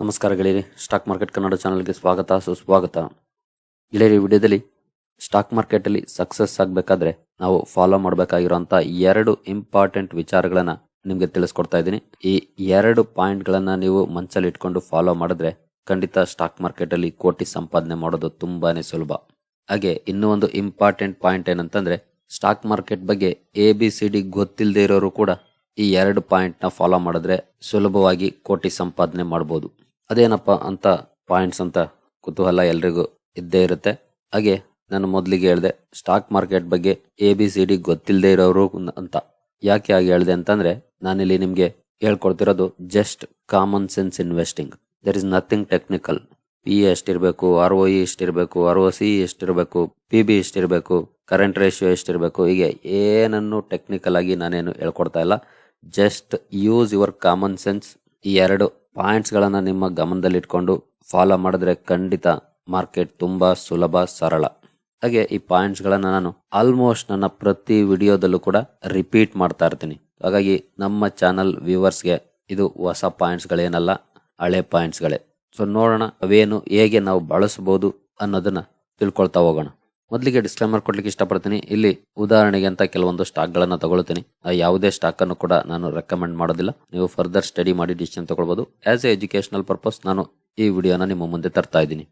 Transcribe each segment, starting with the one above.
ನಮಸ್ಕಾರ ಗೆಳೆಯರಿ, stock market Kannada ಚಾನಲ್ಗೆ ಸ್ವಾಗತ ಸುಸ್ವಾಗತ. ಗೆಳೆಯರಿ, ವಿಡಿಯೋದಲ್ಲಿ ಸ್ಟಾಕ್ ಮಾರ್ಕೆಟಲ್ಲಿ ಸಕ್ಸಸ್ ಆಗಬೇಕಾದ್ರೆ ನಾವು ಫಾಲೋ ಮಾಡಬೇಕಾಗಿರುವಂಥ 2 ಇಂಪಾರ್ಟೆಂಟ್ ವಿಚಾರಗಳನ್ನು ನಿಮಗೆ ತಿಳಿಸ್ಕೊಡ್ತಾ ಇದ್ದೀನಿ. ಈ 2 ಪಾಯಿಂಟ್ಗಳನ್ನು ನೀವು ಮನಸ್ಸಲ್ಲಿ ಇಟ್ಕೊಂಡು ಫಾಲೋ ಮಾಡಿದ್ರೆ ಖಂಡಿತ ಸ್ಟಾಕ್ ಮಾರ್ಕೆಟಲ್ಲಿ ಕೋಟಿ ಸಂಪಾದನೆ ಮಾಡೋದು ತುಂಬಾನೇ ಸುಲಭ. ಹಾಗೆ ಇನ್ನೂ ಒಂದು ಇಂಪಾರ್ಟೆಂಟ್ ಪಾಯಿಂಟ್ ಏನಂತಂದ್ರೆ, ಸ್ಟಾಕ್ ಮಾರ್ಕೆಟ್ ಬಗ್ಗೆ ABCD ಗೊತ್ತಿಲ್ಲದೆ ಇರೋರು ಕೂಡ ಈ 2 ಪಾಯಿಂಟ್ನ ಫಾಲೋ ಮಾಡಿದ್ರೆ ಸುಲಭವಾಗಿ ಕೋಟಿ ಸಂಪಾದನೆ ಮಾಡ್ಬೋದು. ಅದೇನಪ್ಪ ಅಂತ ಪಾಯಿಂಟ್ಸ್ ಅಂತ ಕುತೂಹಲ ಎಲ್ರಿಗೂ ಇದ್ದೇ ಇರುತ್ತೆ. ಹಾಗೆ ನಾನು ಮೊದಲಿಗೆ ಹೇಳಿದೆ, ಸ್ಟಾಕ್ ಮಾರ್ಕೆಟ್ ಬಗ್ಗೆ ABCD ಗೊತ್ತಿಲ್ಲದೆ ಇರೋರು ಅಂತ. ಯಾಕೆ ಹಾಗೆ ಹೇಳಿದೆ ಅಂತಂದ್ರೆ, ನಾನಿಲ್ಲಿ ನಿಮಗೆ ಹೇಳ್ಕೊಡ್ತಿರೋದು just common sense investing. There is nothing technical. PE ಎಷ್ಟಿರಬೇಕು, ROE ಎಷ್ಟಿರಬೇಕು, ROC ಎಷ್ಟಿರಬೇಕು, PB ಎಷ್ಟಿರಬೇಕು, ಕರೆಂಟ್ ರೇಷಿಯೋ ಎಷ್ಟಿರಬೇಕು, ಹೀಗೆ ಏನನ್ನು ಟೆಕ್ನಿಕಲ್ ಆಗಿ ನಾನೇನು ಹೇಳ್ಕೊಡ್ತಾ ಇಲ್ಲ. Just use your common sense. ಈ 2 ಪಾಯಿಂಟ್ಸ್ಗಳನ್ನ ನಿಮ್ಮ ಗಮನದಲ್ಲಿಟ್ಕೊಂಡು ಫಾಲೋ ಮಾಡಿದ್ರೆ ಖಂಡಿತ ಮಾರ್ಕೆಟ್ ತುಂಬಾ ಸುಲಭ, ಸರಳ. ಹಾಗೆ ಈ ಪಾಯಿಂಟ್ಸ್ಗಳನ್ನ ನಾನು ಆಲ್ಮೋಸ್ಟ್ ನನ್ನ ಪ್ರತಿ ವಿಡಿಯೋದಲ್ಲೂ ಕೂಡ ರಿಪೀಟ್ ಮಾಡ್ತಾ ಇರ್ತೀನಿ. ಹಾಗಾಗಿ ನಮ್ಮ ಚಾನಲ್ ವ್ಯೂವರ್ಸ್ಗೆ ಇದು ಹೊಸ ಪಾಯಿಂಟ್ಸ್ಗಳೇನಲ್ಲ, ಹಳೆ ಪಾಯಿಂಟ್ಸ್ಗಳೇ. ಸೊ ನೋಡೋಣ ಅವೇನು, ಹೇಗೆ ನಾವು ಬಳಸಬಹುದು ಅನ್ನೋದನ್ನ ತಿಳ್ಕೊಳ್ತಾ ಹೋಗೋಣ. ಮೊದಲಿಗೆ ಡಿಸ್ಕ್ಲೈಮರ್ ಕೊಡ್ಲಿಕ್ಕೆ ಇಷ್ಟಪಡ್ತೀನಿ. ಇಲ್ಲಿ ಉದಾಹರಣೆಗೆ ಅಂತ ಕೆಲವೊಂದು ಸ್ಟಾಕ್ಗಳನ್ನ ತಗೊಳ್ತೀನಿ. ಯಾವುದೇ ಸ್ಟಾಕ್ ಅನ್ನು ಕೂಡ ನಾನು ರೆಕಮೆಂಡ್ ಮಾಡೋದಿಲ್ಲ. ನೀವು ಫರ್ದರ್ ಸ್ಟಡಿ ಮಾಡಿ ಡಿಸಿಷನ್ ತಗೊಳ್ಬಹುದು. ಆಸ್ ಎ ಎಜುಕೇಶನಲ್ ಪರ್ಪಸ್ ನಾನು ಈ ವಿಡಿಯೋನ ನಿಮ್ಮ ಮುಂದೆ ತರ್ತಾ ಇದ್ದೀನಿ.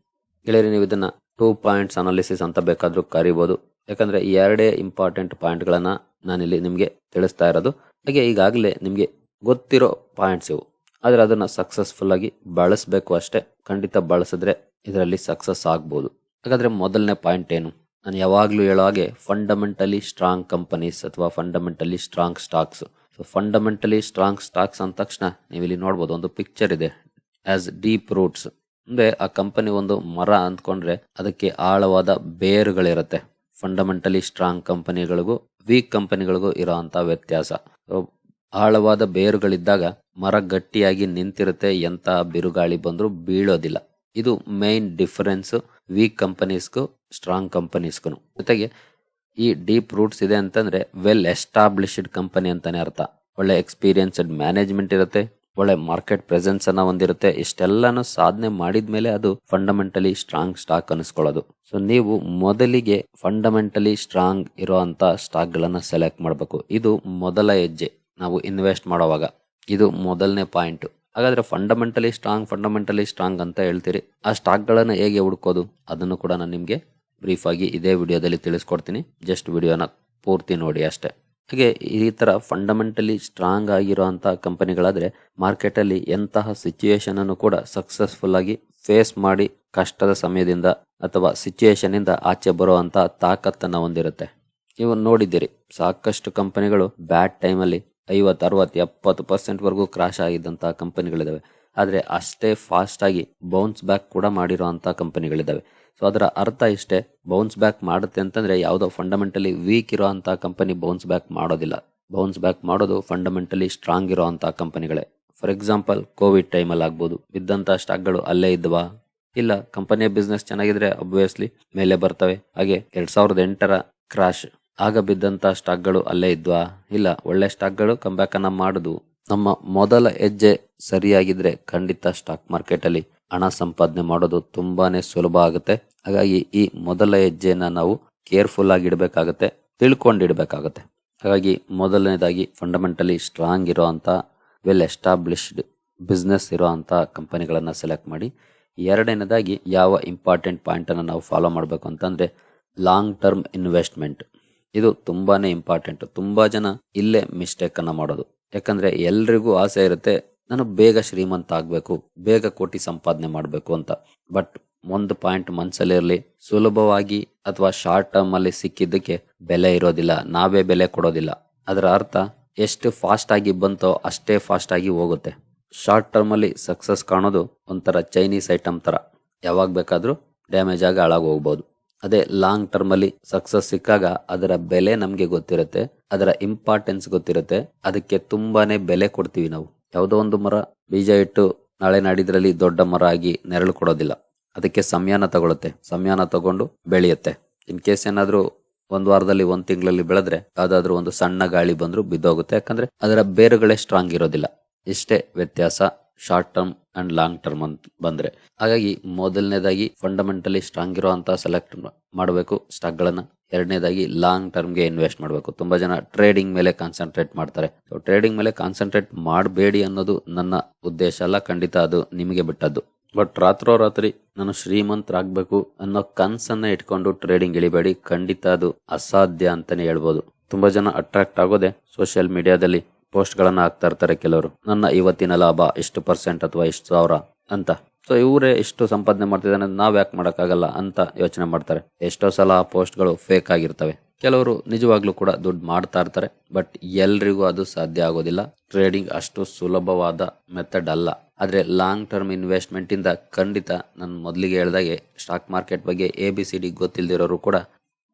ಗೆಳೆಯರಿ, ನೀವು ಇದನ್ನ 2 ಪಾಯಿಂಟ್ಸ್ ಅನಾಲಿಸಿಸ್ ಅಂತ ಬೇಕಾದ್ರೂ ಕರಿಬಹುದು. ಯಾಕಂದ್ರೆ ಈ 2 ಇಂಪಾರ್ಟೆಂಟ್ ಪಾಯಿಂಟ್ಗಳನ್ನ ನಾನಿಲ್ಲಿ ನಿಮ್ಗೆ ತಿಳಿಸ್ತಾ ಇರೋದು. ಹಾಗೆ ಈಗಾಗಲೇ ನಿಮ್ಗೆ ಗೊತ್ತಿರೋ ಪಾಯಿಂಟ್ಸ್ ಇವು, ಆದ್ರೆ ಅದನ್ನ ಸಕ್ಸಸ್ಫುಲ್ ಆಗಿ ಬಳಸಬೇಕು ಅಷ್ಟೇ. ಖಂಡಿತ ಬಳಸಿದ್ರೆ ಇದರಲ್ಲಿ ಸಕ್ಸಸ್ ಆಗ್ಬೋದು. ಹಾಗಾದ್ರೆ ಮೊದಲನೇ ಪಾಯಿಂಟ್ ಏನು? ನಾನು ಯಾವಾಗ್ಲೂ ಹೇಳೋ ಹಾಗೆ ಫಂಡಮೆಂಟಲಿ ಸ್ಟ್ರಾಂಗ್ ಕಂಪನೀಸ್ ಅಥವಾ fundamentally strong stocks. So fundamentally strong stocks ಅಂದ ತಕ್ಷಣ ನೀವು ಇಲ್ಲಿ ನೋಡ್ಬೋದು, ಒಂದು ಪಿಕ್ಚರ್ ಇದೆ ಆಸ್ ಡೀಪ್ ರೂಟ್ಸ್. ಅಂದ್ರೆ ಆ ಕಂಪನಿ ಒಂದು ಮರ ಅಂದ್ಕೊಂಡ್ರೆ ಅದಕ್ಕೆ ಆಳವಾದ ಬೇರುಗಳಿರುತ್ತೆ. ಫಂಡಮೆಂಟಲಿ ಸ್ಟ್ರಾಂಗ್ ಕಂಪನಿಗಳಿಗೂ ವೀಕ್ ಕಂಪನಿಗಳಿಗೂ ಇರೋಂತ ವ್ಯತ್ಯಾಸ. ಆಳವಾದ ಬೇರುಗಳಿದ್ದಾಗ ಮರ ಗಟ್ಟಿಯಾಗಿ ನಿಂತಿರುತ್ತೆ, ಎಂತ ಬಿರುಗಾಳಿ ಬಂದ್ರೂ ಬೀಳೋದಿಲ್ಲ. ಇದು ಮೇನ್ ಡಿಫರೆನ್ಸ್ ವೀಕ್ ಕಂಪನೀಸ್ಗೂ ಸ್ಟ್ರಾಂಗ್ ಕಂಪನೀಸ್ಗೂ. ಜೊತೆಗೆ ಈ ಡೀಪ್ ರೂಟ್ಸ್ ಇದೆ ಅಂತಂದ್ರೆ ವೆಲ್ ಎಸ್ಟಾಬ್ಲಿಷ್ಡ್ ಕಂಪನಿ ಅಂತಾನೆ ಅರ್ಥ. ಒಳ್ಳೆ ಎಕ್ಸ್ಪೀರಿಯನ್ಸ್ಡ್ ಮ್ಯಾನೇಜ್ಮೆಂಟ್ ಇರುತ್ತೆ, ಒಳ್ಳೆ ಮಾರ್ಕೆಟ್ ಪ್ರೆಸೆನ್ಸ್ ಅನ್ನ ಹೊಂದಿರುತ್ತೆ. ಇಷ್ಟೆಲ್ಲಾನು ಸಾಧನೆ ಮಾಡಿದ್ಮೇಲೆ ಅದು ಫಂಡಮೆಂಟಲಿ ಸ್ಟ್ರಾಂಗ್ ಸ್ಟಾಕ್ ಅನಿಸ್ಕೊಳ್ಳೋದು. ಸೊ ನೀವು ಮೊದಲಿಗೆ ಫಂಡಮೆಂಟಲಿ ಸ್ಟ್ರಾಂಗ್ ಇರುವಂತ ಸ್ಟಾಕ್ ಗಳನ್ನ ಸೆಲೆಕ್ಟ್ ಮಾಡಬೇಕು. ಇದು ಮೊದಲ ಹೆಜ್ಜೆ ನಾವು ಇನ್ವೆಸ್ಟ್ ಮಾಡುವಾಗ. ಇದು ಮೊದಲನೇ ಪಾಯಿಂಟ್. ಹಾಗಾದ್ರೆ ಫಂಡಮೆಂಟಲಿ ಸ್ಟ್ರಾಂಗ್ ಅಂತ ಹೇಳ್ತೀರಿ, ಆ ಸ್ಟಾಕ್ ಗಳನ್ನ ಹೇಗೆ ಹುಡುಕೋದು ಅದನ್ನು ಕೂಡ ನಾನು ನಿಮ್ಗೆ ಬ್ರೀಫ್ ಆಗಿ ಇದೇ ವಿಡಿಯೋದಲ್ಲಿ ತಿಳಿಸ್ಕೊಡ್ತೀನಿ. ಜಸ್ಟ್ ವಿಡಿಯೋನ ಪೂರ್ತಿ ನೋಡಿ ಅಷ್ಟೇ. ಹಾಗೆ ಈ ತರ ಫಂಡಮೆಂಟಲಿ ಸ್ಟ್ರಾಂಗ್ ಆಗಿರುವಂತ ಕಂಪನಿಗಳಾದ್ರೆ ಮಾರ್ಕೆಟ್ ಅಲ್ಲಿ ಎಂತಹ ಸಿಚುಯೇಷನ್ ಅನ್ನು ಕೂಡ ಸಕ್ಸಸ್ಫುಲ್ ಆಗಿ ಫೇಸ್ ಮಾಡಿ ಕಷ್ಟದ ಸಮಯದಿಂದ ಅಥವಾ ಸಿಚುಯೇಷನ್ ಇಂದ ಆಚೆ ಬರುವಂತ ತಾಕತ್ತನ್ನ ಹೊಂದಿರುತ್ತೆ. ನೀವು ನೋಡಿದ್ದೀರಿ, ಸಾಕಷ್ಟು ಕಂಪನಿಗಳು ಬ್ಯಾಡ್ ಟೈಮ್ ಅಲ್ಲಿ 50, 60, 70% ವರೆಗೂ ಕ್ರಾಶ್ ಆಗಿದ್ದಂತಹ ಕಂಪನಿಗಳಿದಾವೆ. ಆದ್ರೆ ಅಷ್ಟೇ ಫಾಸ್ಟ್ ಆಗಿ ಬೌನ್ಸ್ ಬ್ಯಾಕ್ ಕೂಡ ಮಾಡಿರುವಂತ ಕಂಪನಿಗಳಿದಾವೆ. ಸೊ ಅದರ ಅರ್ಥ ಇಷ್ಟೇ, ಬೌನ್ಸ್ ಬ್ಯಾಕ್ ಮಾಡುತ್ತೆ ಅಂತಂದ್ರೆ ಯಾವುದೋ ಫಂಡಮೆಂಟಲಿ ವೀಕ್ ಇರುವಂತಹ ಕಂಪನಿ ಬೌನ್ಸ್ ಬ್ಯಾಕ್ ಮಾಡೋದಿಲ್ಲ. ಬೌನ್ಸ್ ಬ್ಯಾಕ್ ಮಾಡೋದು ಫಂಡಮೆಂಟಲಿ ಸ್ಟ್ರಾಂಗ್ ಇರುವಂತಹ ಕಂಪನಿಗಳೇ. ಫಾರ್ ಎಕ್ಸಾಂಪಲ್ ಕೋವಿಡ್ ಟೈಮಲ್ಲಿ ಆಗ್ಬೋದು, ಬಿದ್ದಂತಹ ಸ್ಟಾಕ್ಗಳು ಅಲ್ಲೇ ಇದ್ವಾ? ಇಲ್ಲ. ಕಂಪನಿಯ ಬಿಸ್ನೆಸ್ ಚೆನ್ನಾಗಿದ್ರೆ ಅಬ್ವಿಯಸ್ಲಿ ಮೇಲೆ ಬರ್ತವೆ. ಹಾಗೆ 2008ರ ಕ್ರಾಶ್ ಆಗ ಬಿದ್ದಂತ ಸ್ಟಾಕ್ಗಳು ಅಲ್ಲೇ ಇದ್ವಾ? ಇಲ್ಲ. ಒಳ್ಳೆ ಸ್ಟಾಕ್ಗಳು ಕಂಬ್ಯಾಕ್ ಅನ್ನ ಮಾಡುದು. ನಮ್ಮ ಮೊದಲ ಹೆಜ್ಜೆ ಸರಿಯಾಗಿದ್ರೆ ಖಂಡಿತ ಸ್ಟಾಕ್ ಮಾರ್ಕೆಟ್ ಅಲ್ಲಿ ಹಣ ಸಂಪಾದನೆ ಮಾಡೋದು ತುಂಬಾನೇ ಸುಲಭ ಆಗುತ್ತೆ. ಹಾಗಾಗಿ ಈ ಮೊದಲ ಹೆಜ್ಜೆನ ನಾವು ಕೇರ್ಫುಲ್ ಆಗಿ ಇಡಬೇಕಾಗತ್ತೆ, ತಿಳ್ಕೊಂಡಿಡ್ಬೇಕಾಗತ್ತೆ. ಹಾಗಾಗಿ ಮೊದಲನೇದಾಗಿ ಫಂಡಮೆಂಟಲಿ ಸ್ಟ್ರಾಂಗ್ ಇರೋಂತ ವೆಲ್ ಎಸ್ಟಾಬ್ಲಿಷ್ಡ್ ಬಿಸ್ನೆಸ್ ಇರೋಂತ ಕಂಪನಿಗಳನ್ನ ಸೆಲೆಕ್ಟ್ ಮಾಡಿ. ಎರಡನೇದಾಗಿ ಯಾವ ಇಂಪಾರ್ಟೆಂಟ್ ಪಾಯಿಂಟ್ ಅನ್ನ ನಾವು ಫಾಲೋ ಮಾಡಬೇಕು ಅಂತಂದ್ರೆ ಲಾಂಗ್ ಟರ್ಮ್ ಇನ್ವೆಸ್ಟ್ಮೆಂಟ್. ಇದು ತುಂಬಾನೇ ಇಂಪಾರ್ಟೆಂಟ್. ತುಂಬಾ ಜನ ಇಲ್ಲೇ ಮಿಸ್ಟೇಕ್ ಅನ್ನ ಮಾಡೋದು. ಯಾಕಂದ್ರೆ ಎಲ್ರಿಗೂ ಆಸೆ ಇರುತ್ತೆ, ನಾನು ಬೇಗ ಶ್ರೀಮಂತ ಆಗ್ಬೇಕು, ಬೇಗ ಕೋಟಿ ಸಂಪಾದನೆ ಮಾಡ್ಬೇಕು ಅಂತ. ಬಟ್ ಒಂದು ಪಾಯಿಂಟ್ ಮನ್ಸಲ್ಲಿರ್ಲಿ, ಸುಲಭವಾಗಿ ಅಥವಾ ಶಾರ್ಟ್ ಟರ್ಮ್ ಅಲ್ಲಿ ಸಿಕ್ಕಿದ್ದಕ್ಕೆ ಬೆಲೆ ಇರೋದಿಲ್ಲ, ನಾವೇ ಬೆಲೆ ಕೊಡೋದಿಲ್ಲ. ಅದರ ಅರ್ಥ ಎಷ್ಟು ಫಾಸ್ಟ್ ಆಗಿ ಬಂತೋ ಅಷ್ಟೇ ಫಾಸ್ಟ್ ಆಗಿ ಹೋಗುತ್ತೆ. ಶಾರ್ಟ್ ಟರ್ಮ್ ಅಲ್ಲಿ ಸಕ್ಸಸ್ ಕಾಣೋದು ಒಂಥರ ಚೈನೀಸ್ ಐಟಮ್ ತರ, ಯಾವಾಗ ಬೇಕಾದ್ರೂ ಡ್ಯಾಮೇಜ್ ಆಗಿ ಹಾಳಾಗಿ ಹೋಗ್ಬೋದು. ಅದೇ ಲಾಂಗ್ ಟರ್ಮ್ ಅಲ್ಲಿ ಸಕ್ಸಸ್ ಸಿಕ್ಕಾಗ ಅದರ ಬೆಲೆ ನಮ್ಗೆ ಗೊತ್ತಿರುತ್ತೆ, ಅದರ ಇಂಪಾರ್ಟೆನ್ಸ್ ಗೊತ್ತಿರುತ್ತೆ, ಅದಕ್ಕೆ ತುಂಬಾನೇ ಬೆಲೆ ಕೊಡ್ತೀವಿ ನಾವು. ಯಾವುದೋ ಒಂದು ಮರ ಬೀಜ ಇಟ್ಟು ನಾಳೆ ನಾಡಿದ್ರಲ್ಲಿ ದೊಡ್ಡ ಮರ ಆಗಿ ನೆರಳು ಕೊಡೋದಿಲ್ಲ. ಅದಕ್ಕೆ ಸಮಯನ ತಗೊಳುತ್ತೆ, ಸಮಯನ ತಗೊಂಡು ಬೆಳೆಯುತ್ತೆ. ಇನ್ ಕೇಸ್ ಏನಾದ್ರೂ 1 ವಾರದಲ್ಲಿ 1 ತಿಂಗಳಲ್ಲಿ ಬೆಳೆದ್ರೆ ಯಾವ್ದಾದ್ರು ಒಂದು ಸಣ್ಣ ಗಾಳಿ ಬಂದ್ರು ಬಿದ್ದೋಗುತ್ತೆ. ಯಾಕಂದ್ರೆ ಅದರ ಬೇರುಗಳೇ ಸ್ಟ್ರಾಂಗ್ ಇರೋದಿಲ್ಲ. ಇಷ್ಟೇ ವ್ಯತ್ಯಾಸ short term and long term ಅಂತ ಬಂದ್ರೆ. ಹಾಗಾಗಿ ಮೊದಲನೇದಾಗಿ ಫಂಡಮೆಂಟಲಿ ಸ್ಟ್ರಾಂಗ್ ಇರುವಂತಹ ಸೆಲೆಕ್ಟ್ ಮಾಡಬೇಕು ಸ್ಟಾಕ್ ಗಳನ್ನ. ಎರಡನೇದಾಗಿ ಲಾಂಗ್ ಟರ್ಮ್ಗೆ ಇನ್ವೆಸ್ಟ್ ಮಾಡಬೇಕು. ತುಂಬಾ ಜನ ಟ್ರೇಡಿಂಗ್ ಮೇಲೆ ಕಾನ್ಸಂಟ್ರೇಟ್ ಮಾಡ್ತಾರೆ. ಸೊ ಟ್ರೇಡಿಂಗ್ ಮೇಲೆ ಕಾನ್ಸಂಟ್ರೇಟ್ ಮಾಡಬೇಡಿ ಅನ್ನೋದು ನನ್ನ ಉದ್ದೇಶ ಅಲ್ಲ, ಖಂಡಿತ ಅದು ನಿಮಗೆ ಬಿಟ್ಟದ್ದು. ಬಟ್ ರಾತ್ರೋರಾತ್ರಿ ನಾನು ಶ್ರೀಮಂತರಾಗಬೇಕು ಅನ್ನೋ ಕನ್ಸನ್ನ ಇಟ್ಕೊಂಡು ಟ್ರೇಡಿಂಗ್ ಇಳಿಬೇಡಿ, ಖಂಡಿತ ಅದು ಅಸಾಧ್ಯ ಅಂತಾನೆ ಹೇಳ್ಬೋದು. ತುಂಬಾ ಜನ ಅಟ್ರಾಕ್ಟ್ ಆಗೋದೆ ಸೋಷಿಯಲ್ ಮೀಡಿಯಾದಲ್ಲಿ ಪೋಸ್ಟ್ ಗಳನ್ನ ಹಾಕ್ತಾ ಇರ್ತಾರೆ ಕೆಲವರು, ನನ್ನ ಇವತ್ತಿನ ಲಾಭ ಇಷ್ಟು % ಅಥವಾ ಇಷ್ಟು ಸಾವಿರ ಅಂತ. ಸೊ ಇವರೇ ಇಷ್ಟು ಸಂಪಾದನೆ ಮಾಡ್ತಿದ್ದಾನೆ, ನಾವ್ ಯಾಕೆ ಮಾಡಕ್ಕಾಗಲ್ಲ ಅಂತ ಯೋಚನೆ ಮಾಡ್ತಾರೆ. ಎಷ್ಟೋ ಸಲ ಆ ಪೋಸ್ಟ್ಗಳು ಫೇಕ್ ಆಗಿರ್ತವೆ. ಕೆಲವರು ನಿಜವಾಗ್ಲೂ ಕೂಡ ದುಡ್ಡು ಮಾಡ್ತಾ ಇರ್ತಾರೆ, ಬಟ್ ಎಲ್ರಿಗೂ ಅದು ಸಾಧ್ಯ ಆಗೋದಿಲ್ಲ. ಟ್ರೇಡಿಂಗ್ ಅಷ್ಟು ಸುಲಭವಾದ ಮೆಥಡ್ ಅಲ್ಲ. ಆದ್ರೆ ಲಾಂಗ್ ಟರ್ಮ್ ಇನ್ವೆಸ್ಟ್ಮೆಂಟ್ ಇಂದ ಖಂಡಿತ ನಾನು ಮೊದಲಿಗೆ ಹೇಳಿದಾಗೆ ಸ್ಟಾಕ್ ಮಾರ್ಕೆಟ್ ಬಗ್ಗೆ ABCD ಗೊತ್ತಿಲ್ದಿರೋರು ಕೂಡ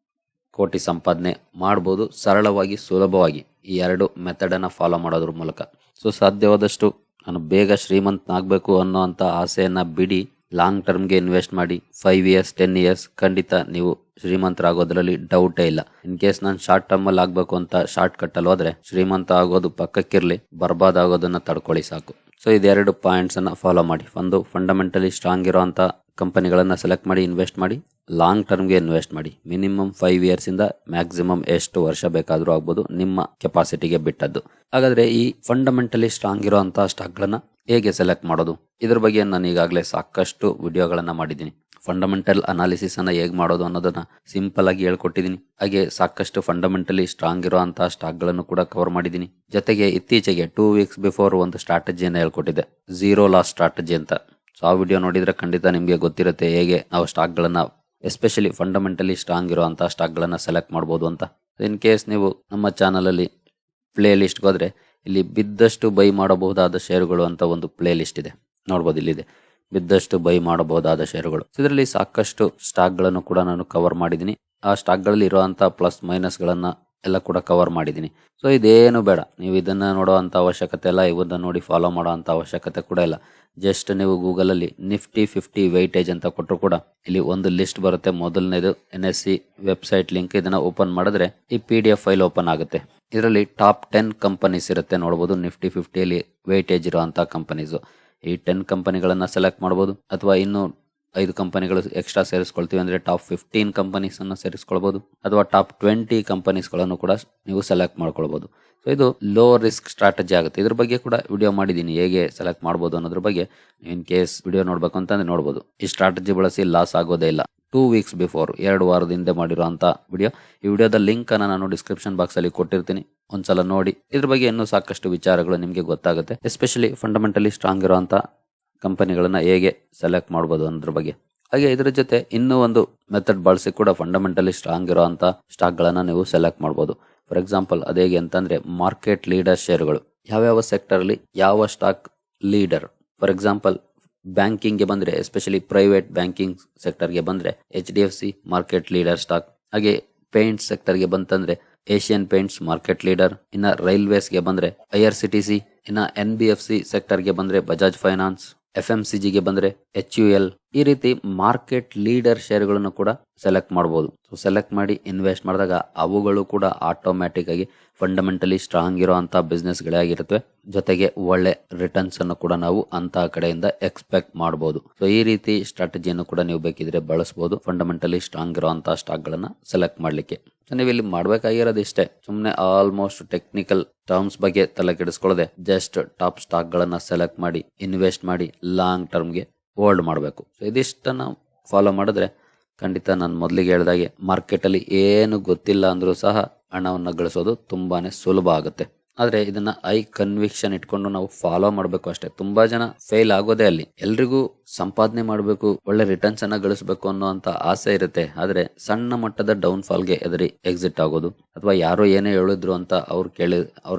ಕೋಟಿ ಸಂಪಾದನೆ ಮಾಡ್ಬೋದು, ಸರಳವಾಗಿ ಸುಲಭವಾಗಿ ಈ ಎರಡು ಮೆಥಡ್ ಅನ್ನ ಫಾಲೋ ಮಾಡೋದ್ರ ಮೂಲಕ. ಸೊ ಸಾಧ್ಯವಾದಷ್ಟು ನಾನು ಬೇಗ ಶ್ರೀಮಂತನಾಗಬೇಕು ಅನ್ನೋ ಅಂತ ಆಸೆಯನ್ನ ಬಿಡಿ, ಲಾಂಗ್ ಟರ್ಮ್ಗೆ ಇನ್ವೆಸ್ಟ್ ಮಾಡಿ. 5 years 10 years ಖಂಡಿತ ನೀವು ಶ್ರೀಮಂತರಾಗೋದ್ರಲ್ಲಿ ಡೌಟೇ ಇಲ್ಲ. ಇನ್ ಕೇಸ್ ನಾನು ಶಾರ್ಟ್ ಟರ್ಮ್ ಅಲ್ಲಿ ಆಗ್ಬೇಕು ಅಂತ ಶಾರ್ಟ್ ಕಟ್ ಅಲ್ಲಿ ಹೋದ್ರೆ ಶ್ರೀಮಂತ ಆಗೋದು ಪಕ್ಕಕ್ಕಿರ್ಲಿ, ಬರ್ಬಾದ್ ಆಗೋದನ್ನ ತಡ್ಕೊಳ್ಳಿ ಸಾಕು. ಸೊ ಇದೆರಡು ಪಾಯಿಂಟ್ಸ್ ಅನ್ನ ಫಾಲೋ ಮಾಡಿ. ಒಂದು, ಫಂಡಮೆಂಟಲಿ ಸ್ಟ್ರಾಂಗ್ ಇರೋಂತ ಕಂಪನಿಗಳನ್ನ ಸೆಲೆಕ್ಟ್ ಮಾಡಿ ಇನ್ವೆಸ್ಟ್ ಮಾಡಿ. ಲಾಂಗ್ ಟರ್ಮ್ಗೆ ಇನ್ವೆಸ್ಟ್ ಮಾಡಿ. ಮಿನಿಮಮ್ 5 years ಇಂದ ಮ್ಯಾಕ್ಸಿಮಮ್ ಎಷ್ಟು ವರ್ಷ ಬೇಕಾದ್ರೂ ಆಗ್ಬೋದು, ನಿಮ್ಮ ಕೆಪಾಸಿಟಿಗೆ ಬಿಟ್ಟದ್ದು. ಹಾಗಾದ್ರೆ ಈ ಫಂಡಮೆಂಟಲಿ ಸ್ಟ್ರಾಂಗ್ ಇರೋಂತಹ ಸ್ಟಾಕ್ ಗಳನ್ನ ಹೇಗೆ ಸೆಲೆಕ್ಟ್ ಮಾಡೋದು, ಇದ್ರ ಬಗ್ಗೆ ನಾನು ಈಗಾಗಲೇ ಸಾಕಷ್ಟು ವಿಡಿಯೋಗಳನ್ನ ಮಾಡಿದ್ದೀನಿ. ಫಂಡಮೆಂಟಲ್ ಅನಾಲಿಸಿಸ್ ಅನ್ನ ಹೇಗೆ ಮಾಡೋದು ಅನ್ನೋದನ್ನ ಸಿಂಪಲ್ ಆಗಿ ಹೇಳ್ಕೊಟ್ಟಿದ್ದೀನಿ. ಹಾಗೆ ಸಾಕಷ್ಟು ಫಂಡಮೆಂಟಲಿ ಸ್ಟ್ರಾಂಗ್ ಇರುವಂತಹ ಸ್ಟಾಕ್ ಗಳನ್ನು ಕೂಡ ಕವರ್ ಮಾಡಿದ್ದೀನಿ. ಜೊತೆಗೆ ಇತ್ತೀಚೆಗೆ 2 weeks ಬಿಫೋರ್ ಒಂದು ಸ್ಟ್ರಾಟಜಿಯನ್ನ ಹೇಳ್ಕೊಟ್ಟಿದ್ದೆ, ಝೀರೋ ಲಾಸ್ ಸ್ಟ್ರಾಟಜಿ ಅಂತ. ಸೊ ಆ ವಿಡಿಯೋ ನೋಡಿದ್ರೆ ಖಂಡಿತ ನಿಮಗೆ ಗೊತ್ತಿರುತ್ತೆ ಹೇಗೆ ನಾವು ಸ್ಟಾಕ್ ಗಳನ್ನ ಎಸ್ಪೆಷಲಿ ಫಂಡಮೆಂಟಲಿ ಸ್ಟ್ರಾಂಗ್ ಇರುವಂತಹ ಸ್ಟಾಕ್ ಗಳನ್ನ ಸೆಲೆಕ್ಟ್ ಮಾಡಬಹುದು ಅಂತ. ಇನ್ ಕೇಸ್ ನೀವು ನಮ್ಮ ಚಾನಲ್ ಅಲ್ಲಿ ಪ್ಲೇ ಲಿಸ್ಟ್ ಹೋದ್ರೆ ಇಲ್ಲಿ ಬಿದ್ದಷ್ಟು ಬೈ ಮಾಡಬಹುದಾದ ಷೇರುಗಳು ಅಂತ ಒಂದು ಪ್ಲೇ ಲಿಸ್ಟ್ ಇದೆ, ನೋಡ್ಬೋದು. ಇಲ್ಲಿದೆ ಬಿದ್ದಷ್ಟು ಬೈ ಮಾಡಬಹುದಾದ ಷೇರುಗಳು. ಇದರಲ್ಲಿ ಸಾಕಷ್ಟು ಸ್ಟಾಕ್ ಗಳನ್ನು ಕೂಡ ನಾನು ಕವರ್ ಮಾಡಿದ್ದೀನಿ. ಆ ಸ್ಟಾಕ್ ಗಳಲ್ಲಿ ಇರುವಂತಹ ಪ್ಲಸ್ ಮೈನಸ್ ಗಳನ್ನ ಎಲ್ಲ ಕೂಡ ಕವರ್ ಮಾಡಿದ್ದೀನಿ. ಸೊ ಇದೇನು ಬೇಡ, ನೀವು ಇದನ್ನ ನೋಡುವಂತ ಅವಶ್ಯಕತೆ ಇಲ್ಲ, ಇವನ್ನ ನೋಡಿ ಫಾಲೋ ಮಾಡುವಂತ ಅವಶ್ಯಕತೆ ಕೂಡ ಇಲ್ಲ. ಜಸ್ಟ್ ನೀವು ಗೂಗಲ್ ಅಲ್ಲಿ ನಿಫ್ಟಿ 50 ವೈಟೇಜ್ ಅಂತ ಕೊಟ್ಟರು ಕೂಡ ಇಲ್ಲಿ ಒಂದು ಲಿಸ್ಟ್ ಬರುತ್ತೆ. ಮೊದಲನೇದು NSE ವೆಬ್ಸೈಟ್ ಲಿಂಕ್. ಇದನ್ನ ಓಪನ್ ಮಾಡಿದ್ರೆ ಈ PDF ಫೈಲ್ ಓಪನ್ ಆಗುತ್ತೆ. ಇದರಲ್ಲಿ ಟಾಪ್ 10 ಕಂಪನೀಸ್ ಇರುತ್ತೆ, ನೋಡಬಹುದು. ನಿಫ್ಟಿ 50 ವೈಟೇಜ್ ಇರುವಂತಹ ಕಂಪನೀಸ್. ಈ 10 ಕಂಪನಿಗಳನ್ನ ಸೆಲೆಕ್ಟ್ ಮಾಡಬಹುದು, ಅಥವಾ ಇನ್ನು 5 ಕಂಪನಿಗಳು ಎಕ್ಸ್ಟ್ರಾ ಸೇರಿಸ್ಕೊಳ್ತೀವಿ ಅಂದ್ರೆ ಟಾಪ್ 15 ಕಂಪನೀಸ್ ಅನ್ನು ಸೇರಿಸ್ಕೊಳ್ಬಹುದು, ಅಥವಾ ಟಾಪ್ 20 ಕಂಪನೀಸ್ ಗಳನ್ನು ಕೂಡ ನೀವು ಸೆಲೆಕ್ಟ್ ಮಾಡ್ಕೊಳ್ಬಹುದು. ಸೊ ಇದು ಲೋ ರಿಸ್ಕ್ ಸ್ಟ್ರಾಟಜಿ ಆಗುತ್ತೆ. ಇದ್ರ ಬಗ್ಗೆ ಕೂಡ ವಿಡಿಯೋ ಮಾಡಿದ್ದೀನಿ, ಹೇಗೆ ಸೆಲೆಕ್ಟ್ ಮಾಡಬಹುದು ಅನ್ನೋದ್ರ ಬಗ್ಗೆ. ಇನ್ ಕೇಸ್ ವಿಡಿಯೋ ನೋಡ್ಬೇಕು ಅಂತಂದ್ರೆ ನೋಡಬಹುದು. ಈ ಸ್ಟ್ರಾಟಜಿ ಬಳಸಿ ಲಾಸ್ ಆಗೋದೇ ಇಲ್ಲ. 2 weeks ಬಿಫೋರ್, 2 ವಾರದ ಹಿಂದೆ ಮಾಡಿರುವಂತ ವಿಡಿಯೋ. ಈ ವಿಡಿಯೋದ ಲಿಂಕ್ ಅನ್ನ ನಾನು ಡಿಸ್ಕ್ರಿಪ್ಷನ್ ಬಾಕ್ಸ್ ಅಲ್ಲಿ ಕೊಟ್ಟಿರ್ತೀನಿ, ಒಂದ್ಸಲ ನೋಡಿ. ಇದ್ರ ಬಗ್ಗೆ ಇನ್ನೂ ಸಾಕಷ್ಟು ವಿಚಾರಗಳು ನಿಮಗೆ ಗೊತ್ತಾಗುತ್ತೆ, ಎಸ್ಪೆಷಲಿ ಫಂಡಮೆಂಟಲಿ ಸ್ಟ್ರಾಂಗ್ ಇರುವಂತ ಕಂಪನಿಗಳನ್ನ ಹೇಗೆ ಸೆಲೆಕ್ಟ್ ಮಾಡಬಹುದು ಅನ್ನೋದ್ರ ಬಗ್ಗೆ. ಹಾಗೆ ಇದರ ಜೊತೆ ಇನ್ನೂ ಒಂದು ಮೆಥಡ್ ಬಳಸಿ ಕೂಡ ಫಂಡಮೆಂಟಲಿ ಸ್ಟ್ರಾಂಗ್ ಇರುವಂತ ಸ್ಟಾಕ್ ಗಳನ್ನ ನೀವು ಸೆಲೆಕ್ಟ್ ಮಾಡಬಹುದು. ಫಾರ್ ಎಕ್ಸಾಂಪಲ್ ಅದೇಗೆ ಅಂತಂದ್ರೆ ಮಾರ್ಕೆಟ್ ಲೀಡರ್ ಷೇರುಗಳು. ಯಾವ್ಯಾವ ಸೆಕ್ಟರ್ ಅಲ್ಲಿ ಯಾವ stock leader. For example banking ಗೆ ಬಂದ್ರೆ, ಎಸ್ಪೆಷಲಿ ಪ್ರೈವೇಟ್ ಬ್ಯಾಂಕಿಂಗ್ ಸೆಕ್ಟರ್ ಗೆ ಬಂದ್ರೆ HDFC ಮಾರ್ಕೆಟ್ ಲೀಡರ್ ಸ್ಟಾಕ್. ಹಾಗೆ ಪೇಂಟ್ ಸೆಕ್ಟರ್ ಗೆ ಬಂತಂದ್ರೆ ಏಷ್ಯನ್ ಪೇಂಟ್ಸ್ ಮಾರ್ಕೆಟ್ ಲೀಡರ್. ಇನ್ನ ರೈಲ್ವೇಸ್ ಗೆ ಬಂದ್ರೆ IRCTC. ಇನ್ನ NBFC ಸೆಕ್ಟರ್ ಗೆ ಬಂದ್ರೆ ಬಜಾಜ್ ಫೈನಾನ್ಸ್. FMCG ಗೆ ಬಂದ್ರೆ HUL. ಈ ರೀತಿ ಮಾರ್ಕೆಟ್ ಲೀಡರ್ ಷೇರುಗಳನ್ನು ಕೂಡ ಸೆಲೆಕ್ಟ್ ಮಾಡಬಹುದು. ಸೊ ಸೆಲೆಕ್ಟ್ ಮಾಡಿ ಇನ್ವೆಸ್ಟ್ ಮಾಡಿದಾಗ ಅವುಗಳು ಕೂಡ ಆಟೋಮ್ಯಾಟಿಕ್ ಆಗಿ ಫಂಡಮೆಂಟಲಿ ಸ್ಟ್ರಾಂಗ್ ಇರುವಂತಹ ಬಿಸ್ನೆಸ್ ಗಳೇ ಆಗಿರುತ್ತವೆ. ಜೊತೆಗೆ ಒಳ್ಳೆ ರಿಟರ್ನ್ಸ್ ಅನ್ನು ಕೂಡ ನಾವು ಅಂತಹ ಕಡೆಯಿಂದ ಎಕ್ಸ್ಪೆಕ್ಟ್ ಮಾಡಬಹುದು. ಸೊ ಈ ರೀತಿ ಸ್ಟ್ರಾಟಜಿಯನ್ನು ಕೂಡ ನೀವು ಬೇಕಿದ್ರೆ ಬಳಸಬಹುದು ಫಂಡಮೆಂಟಲಿ ಸ್ಟ್ರಾಂಗ್ ಇರುವಂತಹ ಸ್ಟಾಕ್ ಗಳನ್ನ ಸೆಲೆಕ್ಟ್ ಮಾಡ್ಲಿಕ್ಕೆ. ನೀವು ಇಲ್ಲಿ ಮಾಡ್ಬೇಕಾಗಿರೋದು ಇಷ್ಟೇ, ಸುಮ್ನೆ ಆಲ್ಮೋಸ್ಟ್ ಟೆಕ್ನಿಕಲ್ ಟರ್ಮ್ಸ್ ಬಗ್ಗೆ ತಲೆ ಕೆಡಿಸ್ಕೊಳ್ಳದೆ ಜಸ್ಟ್ ಟಾಪ್ ಸ್ಟಾಕ್ ಗಳನ್ನ ಸೆಲೆಕ್ಟ್ ಮಾಡಿ ಇನ್ವೆಸ್ಟ್ ಮಾಡಿ ಲಾಂಗ್ ಟರ್ಮ್ಗೆ ಹೋಲ್ಡ್ ಮಾಡಬೇಕು. ಸೊ ಇದಿಷ್ಟನ್ನ ಫಾಲೋ ಮಾಡಿದ್ರೆ ಖಂಡಿತ ನಾನು ಮೊದಲಿಗೆ ಹೇಳಿದಾಗೆ ಮಾರ್ಕೆಟ್ ಅಲ್ಲಿ ಏನು ಗೊತ್ತಿಲ್ಲ ಅಂದ್ರೂ ಸಹ ಹಣವನ್ನು ಗಳಿಸೋದು ತುಂಬಾನೇ ಸುಲಭ ಆಗುತ್ತೆ. ಆದ್ರೆ ಇದನ್ನ ಕನ್ವಿಕ್ಷನ್ ಇಟ್ಕೊಂಡು ನಾವು ಫಾಲೋ ಮಾಡಬೇಕು ಅಷ್ಟೇ. ತುಂಬಾ ಜನ ಫೇಲ್ ಆಗೋದೇ ಅಲ್ಲಿ. ಎಲ್ರಿಗೂ ಸಂಪಾದನೆ ಮಾಡಬೇಕು, ಒಳ್ಳೆ ರಿಟರ್ನ್ಸ್ ಅನ್ನ ಗಳಿಸಬೇಕು ಅನ್ನೋಂತ ಆಸೆ ಇರುತ್ತೆ. ಆದ್ರೆ ಸಣ್ಣ ಮಟ್ಟದ ಡೌನ್ ಫಾಲ್ ಗೆ ಎದುರಿ ಎಕ್ಸಿಟ್ ಆಗೋದು, ಅಥವಾ ಯಾರೋ ಏನೇ ಹೇಳಿದ್ರು ಅಂತ ಅವ್ರು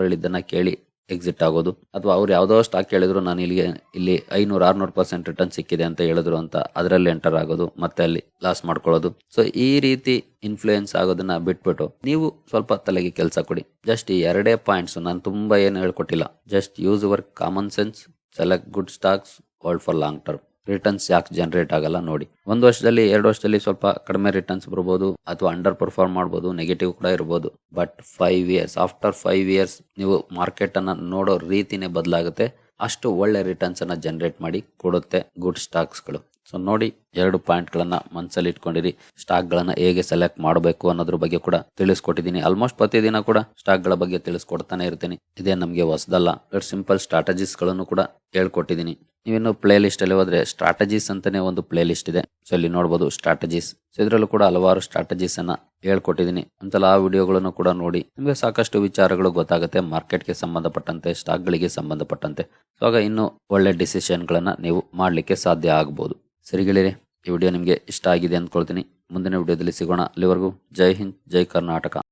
ಹೇಳಿದ್ದನ್ನ ಕೇಳಿ ಎಕ್ಸಿಟ್ ಆಗೋದು, ಅಥವಾ ಅವ್ರು ಯಾವ್ದೋ ಸ್ಟಾಕ್ ಹೇಳಿದ್ರು ನಾನು ಇಲ್ಲಿ 500-600% ರಿಟರ್ನ್ ಸಿಕ್ಕಿದೆ ಅಂತ ಹೇಳಿದ್ರು ಅಂತ ಅದರಲ್ಲಿ ಎಂಟರ್ ಆಗೋದು, ಮತ್ತೆ ಅಲ್ಲಿ ಲಾಸ್ ಮಾಡ್ಕೊಳ್ಳೋದು. ಸೊ ಈ ರೀತಿ ಇನ್ಫ್ಲೂಯೆನ್ಸ್ ಆಗೋದನ್ನ ಬಿಟ್ಬಿಟ್ಟು ನೀವು ಸ್ವಲ್ಪ ತಲೆಗೆ ಕೆಲಸ ಕೊಡಿ. ಜಸ್ಟ್ ಈ 2 ಪಾಯಿಂಟ್ಸ್, ನಾನು ತುಂಬಾ ಏನು ಹೇಳ್ಕೊಟ್ಟಿಲ್ಲ. Just use your common sense, select good stocks, hold for long term. Returns ಯಾಕೆ ಜನರೇಟ್ ಆಗಲ್ಲ ನೋಡಿ. 1 ವರ್ಷದಲ್ಲಿ 2 ವರ್ಷದಲ್ಲಿ ಸ್ವಲ್ಪ ಕಡಿಮೆ ರಿಟರ್ನ್ಸ್ ಬರ್ಬೋದು, ಅಥವಾ ಅಂಡರ್ ಪರ್ಫಾರ್ಮ್ ಮಾಡ್ಬೋದು, ನೆಗೆಟಿವ್ ಕೂಡ ಇರ್ಬೋದು. ಬಟ್ 5 years, ಆಫ್ಟರ್ 5 years ನೀವು ಮಾರ್ಕೆಟ್ ಅನ್ನ ನೋಡೋ ರೀತಿನೇ ಬದಲಾಗುತ್ತೆ. ಅಷ್ಟು ಒಳ್ಳೆ ರಿಟರ್ನ್ಸ್ ಅನ್ನ ಜನರೇಟ್ ಮಾಡಿ ಕೊಡುತ್ತೆ ಗುಡ್ ಸ್ಟಾಕ್ಸ್ಗಳು. ಸೊ ನೋಡಿ, 2 ಪಾಯಿಂಟ್ಗಳನ್ನ ಮನಸ್ಸಲ್ಲಿ ಇಟ್ಕೊಂಡಿರಿ. ಸ್ಟಾಕ್ಗಳನ್ನ ಹೇಗೆ ಸೆಲೆಕ್ಟ್ ಮಾಡಬೇಕು ಅನ್ನೋದ್ರ ಬಗ್ಗೆ ಕೂಡ ತಿಳಿಸ್ಕೊಟ್ಟಿದ್ದೀನಿ. ಆಲ್ಮೋಸ್ಟ್ ಪ್ರತಿದಿನ ಕೂಡ ಸ್ಟಾಕ್ಗಳ ಬಗ್ಗೆ ತಿಳಿಸ್ಕೊಡ್ತಾನೆ ಇರ್ತೀನಿ. ಇದೇ ನಮಗೆ ಹೊಸದಲ್ಲ. ಸಿಂಪಲ್ ಸ್ಟ್ರಾಟಜೀಸ್ಗಳನ್ನು ಕೂಡ ಹೇಳ್ಕೊಟ್ಟಿದ್ದೀನಿ. ನೀವಿನ್ನು ಪ್ಲೇ ಲಿಸ್ಟ್ ಅಲ್ಲಿ ಹೋದ್ರೆ ಸ್ಟ್ರಾಟಜೀಸ್ ಅಂತಾನೆ ಒಂದು ಪ್ಲೇ ಲಿಸ್ಟ್ ಇದೆ. ಸೊ ಇಲ್ಲಿ ನೋಡಬಹುದು ಸ್ಟ್ರಾಟಜೀಸ್. ಸೊ ಇದರಲ್ಲೂ ಕೂಡ ಹಲವಾರು ಸ್ಟ್ರಾಟಜೀಸ್ ಅನ್ನ ಹೇಳ್ಕೊಟ್ಟಿದ್ದೀನಿ. ಒಂದ್ಸಲ ಆ ವಿಡಿಯೋಗಳನ್ನು ಕೂಡ ನೋಡಿ. ನಿಮಗೆ ಸಾಕಷ್ಟು ವಿಚಾರಗಳು ಗೊತ್ತಾಗುತ್ತೆ ಮಾರ್ಕೆಟ್ಗೆ ಸಂಬಂಧಪಟ್ಟಂತೆ, ಸ್ಟಾಕ್ಗಳಿಗೆ ಸಂಬಂಧಪಟ್ಟಂತೆ. ಸೊ ಆಗ ಇನ್ನೂ ಒಳ್ಳೆ ಡಿಸಿಷನ್ಗಳನ್ನ ನೀವು ಮಾಡ್ಲಿಕ್ಕೆ ಸಾಧ್ಯ ಆಗಬಹುದು. ಸರಿ ಗೆಳೆಯರೆ, ಈ ವಿಡಿಯೋ ನಿಮಗೆ ಇಷ್ಟ ಆಗಿದೆ ಅಂದ್ಕೊಳ್ತೀನಿ. ಮುಂದಿನ ವಿಡಿಯೋದಲ್ಲಿ ಸಿಗೋಣ. ಅಲ್ಲಿವರೆಗೂ ಜೈ ಹಿಂದ್, ಜೈ ಕರ್ನಾಟಕ.